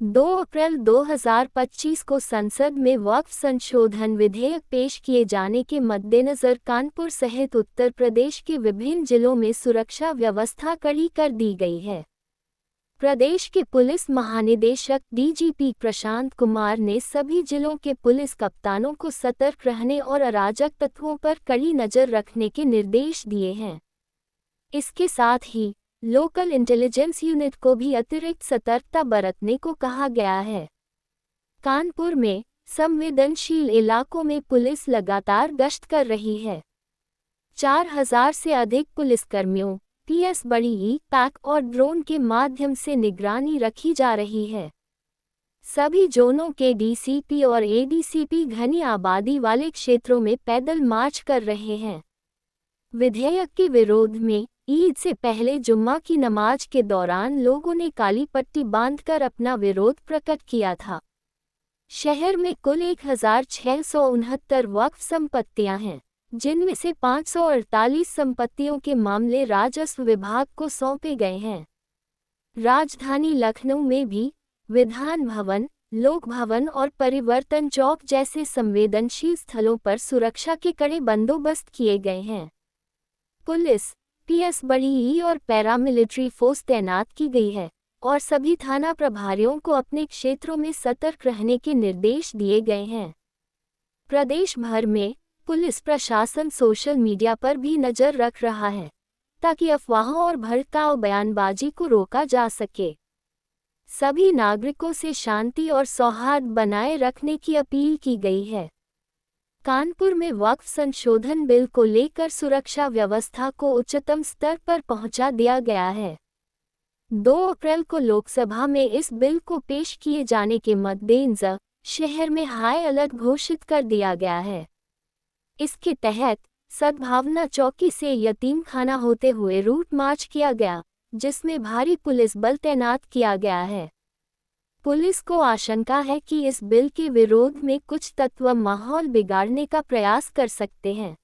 2 अप्रैल 2025 को संसद में वक्फ संशोधन विधेयक पेश किए जाने के मद्देनज़र कानपुर सहित उत्तर प्रदेश के विभिन्न जिलों में सुरक्षा व्यवस्था कड़ी कर दी गई है। प्रदेश के पुलिस महानिदेशक डीजीपी प्रशांत कुमार ने सभी जिलों के पुलिस कप्तानों को सतर्क रहने और अराजक तत्वों पर कड़ी नज़र रखने के निर्देश दिए हैं। इसके साथ ही लोकल इंटेलिजेंस यूनिट को भी अतिरिक्त सतर्कता बरतने को कहा गया है। कानपुर में संवेदनशील इलाकों में पुलिस लगातार गश्त कर रही है। 4000 से अधिक पुलिसकर्मियों, पीएस बड़ी पैक और ड्रोन के माध्यम से निगरानी रखी जा रही है। सभी जोनों के डीसीपी और एडीसीपी घनी आबादी वाले क्षेत्रों में पैदल मार्च कर रहे हैं। विधेयक के विरोध में ईद से पहले जुम्मा की नमाज के दौरान लोगों ने काली पट्टी बांधकर अपना विरोध प्रकट किया था। शहर में कुल 1669 वक्फ संपत्तियां हैं, जिनमें से 548 संपत्तियों के मामले राजस्व विभाग को सौंपे गए हैं। राजधानी लखनऊ में भी विधान भवन, लोक भवन और परिवर्तन चौक जैसे संवेदनशील स्थलों पर सुरक्षा के कड़े बंदोबस्त किए गए हैं। पुलिस, पीएस बड़ी और पैरामिलिट्री फोर्स तैनात की गई है और सभी थाना प्रभारियों को अपने क्षेत्रों में सतर्क रहने के निर्देश दिए गए हैं। प्रदेश भर में पुलिस प्रशासन सोशल मीडिया पर भी नज़र रख रहा है, ताकि अफवाहों और भड़काऊ बयानबाजी को रोका जा सके। सभी नागरिकों से शांति और सौहार्द बनाए रखने की अपील की गई है। कानपुर में वक्फ संशोधन बिल को लेकर सुरक्षा व्यवस्था को उच्चतम स्तर पर पहुंचा दिया गया है। 2 अप्रैल को लोकसभा में इस बिल को पेश किए जाने के मद्देनज़र शहर में हाई अलर्ट घोषित कर दिया गया है। इसके तहत सद्भावना चौकी से यतीम खाना होते हुए रूट मार्च किया गया, जिसमें भारी पुलिस बल तैनात किया गया है। पुलिस को आशंका है कि इस बिल के विरोध में कुछ तत्व माहौल बिगाड़ने का प्रयास कर सकते हैं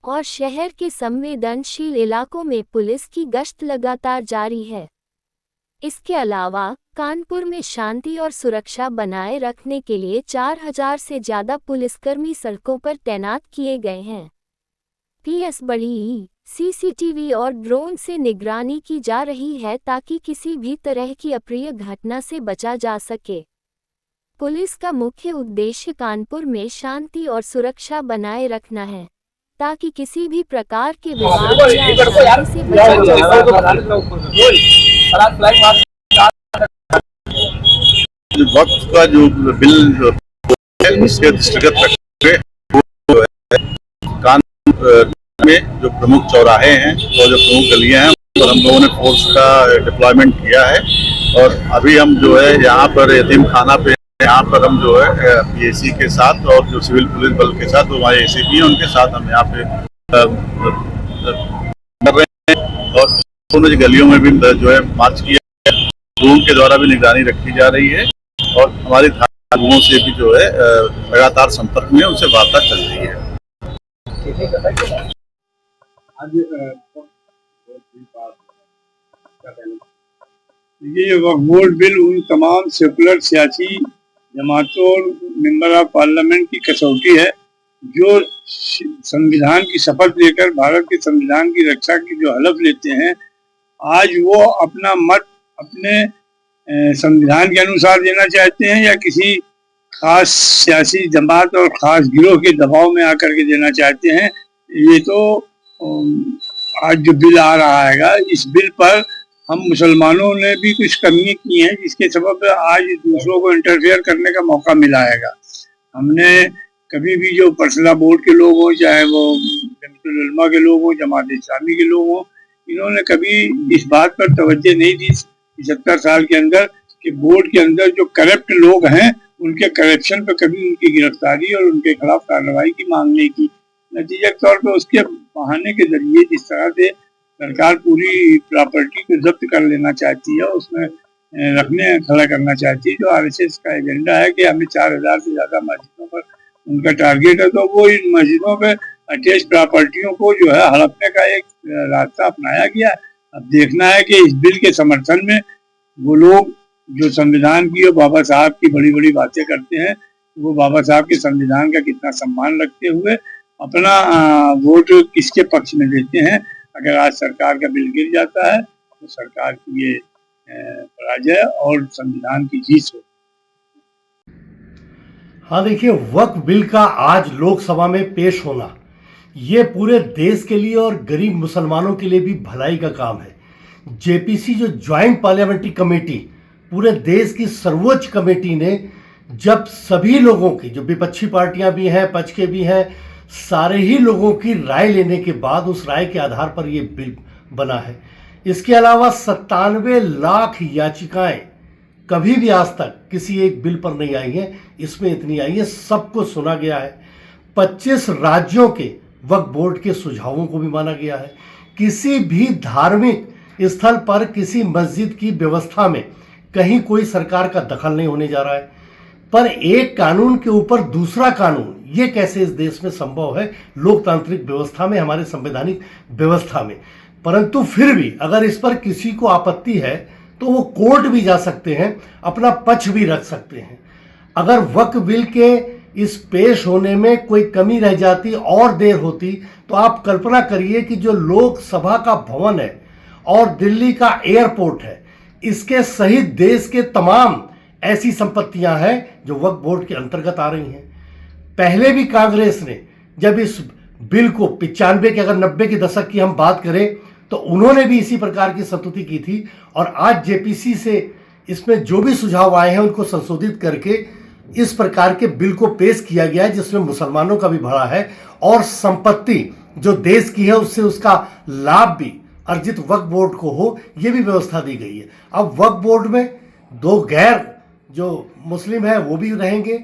और शहर के संवेदनशील इलाकों में पुलिस की गश्त लगातार जारी है। इसके अलावा कानपुर में शांति और सुरक्षा बनाए रखने के लिए 4000 से ज़्यादा पुलिसकर्मी सड़कों पर तैनात किए गए हैं। पीएस बड़ी सीसीटीवी और ड्रोन से निगरानी की जा रही है ताकि किसी भी तरह की अप्रिय घटना से बचा जा सके। पुलिस का मुख्य उद्देश्य कानपुर में शांति और सुरक्षा बनाए रखना है, ताकि किसी भी प्रकार के विवाद या अशांति से बचा जा सके। वक्त का जो बिल है उसके दृष्टिगत रखते हुए कानपुर में जो प्रमुख चौराहे हैं और जो प्रमुख गलियां हैं उन पर हम लोगों ने फोर्स का डिप्लॉयमेंट किया है। और अभी हम जो है यहाँ पर यतीम खाना पे यहाँ पर हम जो है पीएसी के साथ और जो सिविल पुलिस बल के साथ हमारे एसीपी हैं उनके साथ हम यहाँ पे कर रहे हैं। और दोनों गलियों में भी जो है मार्च किया है, ड्रोन के द्वारा भी निगरानी रखी जा रही है और हमारी थानों से भी जो है लगातार संपर्क में उनसे वार्ता चल रही है। ये वक्फ बोर्ड बिल उन तमाम सेकुलर सियासी जमातों और मेंबर ऑफ पार्लियामेंट की कसौटी है जो संविधान की शपथ लेकर भारत के संविधान की रक्षा की जो हलफ लेते हैं। आज वो अपना मत अपने संविधान के अनुसार देना चाहते हैं या किसी खास सियासी जमात और खास गिरोह के दबाव में आकर के देना चाहते हैं। ये तो आज जो बिल आ रहा है, इस बिल पर हम मुसलमानों ने भी कुछ कमी की है, जिसके सबब आज दूसरों को इंटरफेयर करने का मौका मिला है। हमने कभी भी जो पर्सनल बोर्ड के लोग हों, चाहे वो जमीयतुल उलमा के लोग हों, जमात इस्लामी के लोग हों, इन्होंने कभी इस बात पर तवज्जो नहीं दी 75 साल के अंदर कि बोर्ड के अंदर जो करप्ट लोग हैं उनके करप्शन पर कभी उनकी गिरफ्तारी और उनके खिलाफ कार्रवाई की मांग नहीं की। नतीजे के तौर पर उसके बहाने के जरिए जिस तरह से सरकार पूरी प्रॉपर्टी को जब्त कर लेना चाहती है, उसमें रखने खड़ा करना चाहती है, जो आरएसएस का एजेंडा है कि हमें 4000 से ज़्यादा मस्जिदों पर उनका टारगेट है, तो वो इन मस्जिदों पे अटैच प्रॉपर्टियों को जो है हड़पने का एक रास्ता अपनाया गया। अब देखना है कि इस बिल के समर्थन में वो लोग जो संविधान की और बाबा साहब की बड़ी बड़ी बातें करते हैं, वो बाबा साहब के संविधान का कितना सम्मान रखते हुए अपना वोट किसके पक्ष में देते हैं। अगर आज सरकार का बिल गिर जाता है तो सरकार की ये पराजय और संविधान की जीत हो। हाँ देखिए, वक्फ बिल का आज लोकसभा में पेश होना ये पूरे देश के लिए और गरीब मुसलमानों के लिए भी भलाई का काम है। जेपीसी जो ज्वाइंट पार्लियामेंट्री कमेटी, पूरे देश की सर्वोच्च कमेटी ने जब सभी लोगों की, जो विपक्षी पार्टियां भी हैं, पक्ष के भी हैं, सारे ही लोगों की राय लेने के बाद उस राय के आधार पर ये बिल बना है। इसके अलावा 97 लाख याचिकाएं कभी भी आज तक किसी एक बिल पर नहीं आई है, इसमें इतनी आई है। सबको सुना गया है। 25 राज्यों के वक्फ बोर्ड के सुझावों को भी माना गया है। किसी भी धार्मिक स्थल पर किसी मस्जिद की व्यवस्था में कहीं कोई सरकार का दखल नहीं होने जा रहा है। पर एक कानून के ऊपर दूसरा कानून, ये कैसे इस देश में संभव है, लोकतांत्रिक व्यवस्था में, हमारे संवैधानिक व्यवस्था में। परंतु फिर भी अगर इस पर किसी को आपत्ति है तो वो कोर्ट भी जा सकते हैं, अपना पक्ष भी रख सकते हैं। अगर वक्फ बिल के इस पेश होने में कोई कमी रह जाती और देर होती तो आप कल्पना करिए कि जो लोकसभा का भवन है और दिल्ली का एयरपोर्ट है, इसके सहित देश के तमाम ऐसी संपत्तियां हैं जो वक्फ बोर्ड के अंतर्गत आ रही हैं। पहले भी कांग्रेस ने जब इस बिल को 95 के, अगर 90 के दशक की हम बात करें तो उन्होंने भी इसी प्रकार की संस्तुति की थी। और आज जेपीसी से इसमें जो भी सुझाव आए हैं उनको संशोधित करके इस प्रकार के बिल को पेश किया गया है, जिसमें मुसलमानों का भी भला है और संपत्ति जो देश की है उससे उसका लाभ भी अर्जित वक्फ बोर्ड को हो, ये भी व्यवस्था दी गई है। अब वक्फ बोर्ड में 2 गैर जो मुस्लिम है वो भी रहेंगे,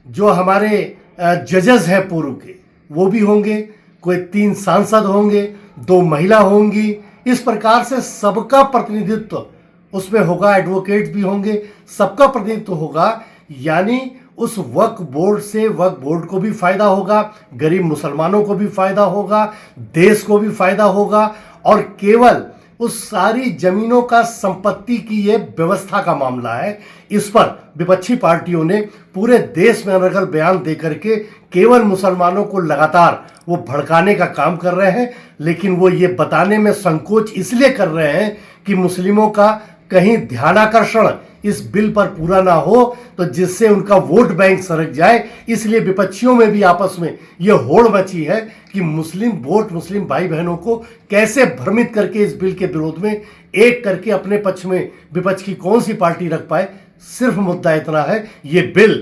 जो हमारे जजेस हैं पूर्व के वो भी होंगे, कोई 3 सांसद होंगे, 2 महिला होंगी। इस प्रकार से सबका प्रतिनिधित्व उसमें होगा, एडवोकेट भी होंगे, सबका प्रतिनिधित्व होगा। यानी उस वक्फ बोर्ड से वक्फ बोर्ड को भी फायदा होगा, गरीब मुसलमानों को भी फायदा होगा, देश को भी फायदा होगा। और केवल उस सारी जमीनों का संपत्ति की ये व्यवस्था का मामला है। इस पर विपक्षी पार्टियों ने पूरे देश में अनर्गल बयान देकर के केवल मुसलमानों को लगातार वो भड़काने का काम कर रहे हैं, लेकिन वो ये बताने में संकोच इसलिए कर रहे हैं कि मुस्लिमों का कहीं ध्यानाकर्षण इस बिल पर पूरा ना हो, तो जिससे उनका वोट बैंक सरक जाए। इसलिए विपक्षियों में भी आपस में यह होड़ मची है कि मुस्लिम वोट, मुस्लिम भाई बहनों को कैसे भ्रमित करके इस बिल के विरोध में एक करके अपने पक्ष में विपक्ष की कौन सी पार्टी रख पाए। सिर्फ मुद्दा इतना है, ये बिल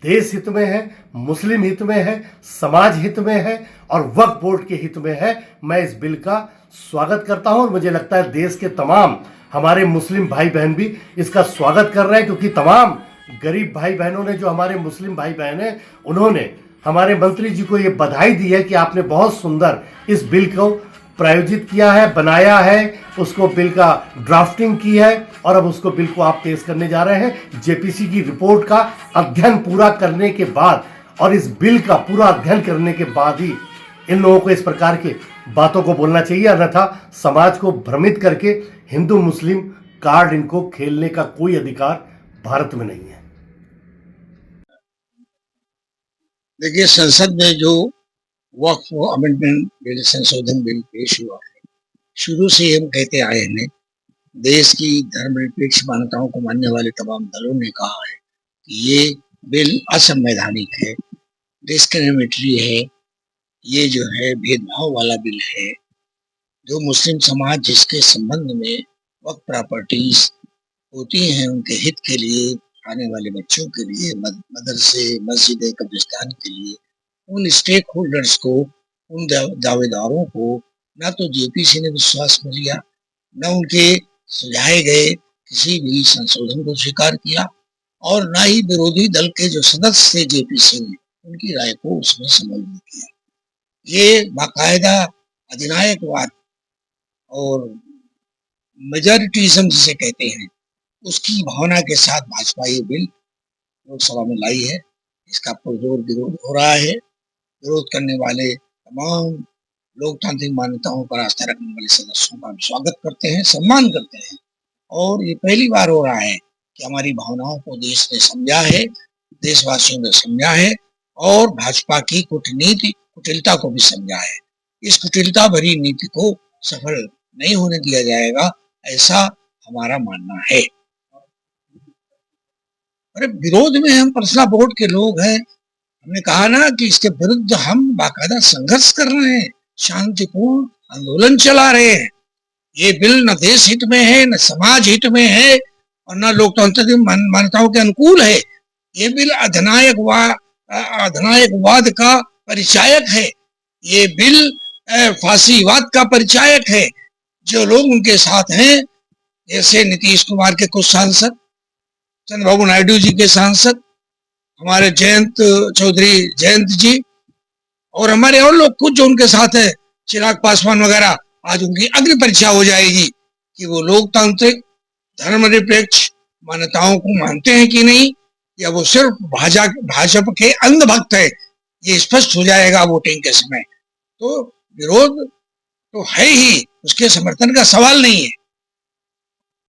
देश हित में है, मुस्लिम हित में है, समाज हित में है और वक्फ बोर्ड के हित में है। मैं इस बिल का स्वागत करता हूं और मुझे लगता है देश के तमाम हमारे मुस्लिम भाई बहन भी इसका स्वागत कर रहे हैं, क्योंकि तमाम गरीब भाई बहनों ने, जो हमारे मुस्लिम भाई बहन हैं, उन्होंने हमारे मंत्री जी को ये बधाई दी है कि आपने बहुत सुंदर इस बिल को प्रायोजित किया है, बनाया है, उसको बिल का ड्राफ्टिंग की है और अब उसको बिल को आप पेश करने जा रहे हैं। जेपीसी की रिपोर्ट का अध्ययन पूरा करने के बाद और इस बिल का पूरा अध्ययन करने के बाद ही इन लोगों को इस प्रकार के बातों को बोलना चाहिए, अन्यथा समाज को भ्रमित करके हिंदू मुस्लिम कार्ड इनको खेलने का कोई अधिकार भारत में नहीं है। देखिए, संसद में जो वक्फ अमेंडमेंट बिल, संशोधन बिल पेश हुआ है, शुरू से हम कहते आए हैं, देश की धर्मनिरपेक्ष मान्यताओं को मानने वाले तमाम दलों ने कहा है कि ये बिल असंवैधानिक है, डिस्क्रिमिनेटरी है, ये जो है भेदभाव वाला बिल है। जो मुस्लिम समाज जिसके संबंध में वक्फ प्रॉपर्टीज होती हैं, उनके हित के लिए, आने वाले बच्चों के लिए, मदरसे, मस्जिद, कब्रिस्तान के लिए, उन स्टेक होल्डर्स को, उन दावेदारों को ना तो जेपीसी ने विश्वास में लिया, न उनके सुझाए गए किसी भी संशोधन को स्वीकार किया और ना ही विरोधी दल के जो सदस्य थे जेपीसी में, उनकी राय को उसमें समझ नहीं किया। ये बाकायदा अधिनायकवाद और मेजॉरिटिज्म जिसे कहते हैं, उसकी भावना के साथ भाजपा ये बिल लोकसभा में लाई है। इसका पुरजोर विरोध हो रहा है। विरोध करने वाले तमाम लोकतांत्रिक मान्यताओं पर आस्था रखने वाले सदस्यों का हम स्वागत करते हैं, सम्मान करते हैं। और ये पहली बार हो रहा है कि हमारी भावनाओं को देश ने समझा है, देशवासियों ने समझा है और भाजपा की कूटनीति कुटिलता को भी समझा है। इस कुटिलता भरी नीति को सफल नहीं होने दिया जाएगा, ऐसा हमारा मानना है। अरे विरोध में हम पर्सनल बोर्ड के लोग हैं, हमने कहा ना कि इसके विरुद्ध हम बाकायदा संघर्ष कर रहे हैं, शांतिपूर्ण आंदोलन चला रहे हैं। ये बिल न देश हित में है, न समाज हित में है और न लोकतंत्र की मान्यताओं के अनुकूल है। ये बिल अधिनायकवाद का परिचायक है। ये बिल फांसीवाद का परिचायक है। जो लोग उनके साथ हैं, जैसे नीतीश कुमार के कुछ सांसद, चंद्रबाबू नायडू जी के सांसद, हमारे चौधरी जयंत जी और हमारे और लोग कुछ जो उनके साथ है, चिराग पासवान वगैरह, आज उनकी अग्नि परीक्षा हो जाएगी कि वो लोकतांत्रिक धर्मनिरपेक्ष मान्यताओं को मानते हैं कि नहीं, या वो सिर्फ भाजपा के अंधभक्त है। ये स्पष्ट हो जाएगा वोटिंग के समय। तो विरोध तो है ही, उसके समर्थन का सवाल नहीं है।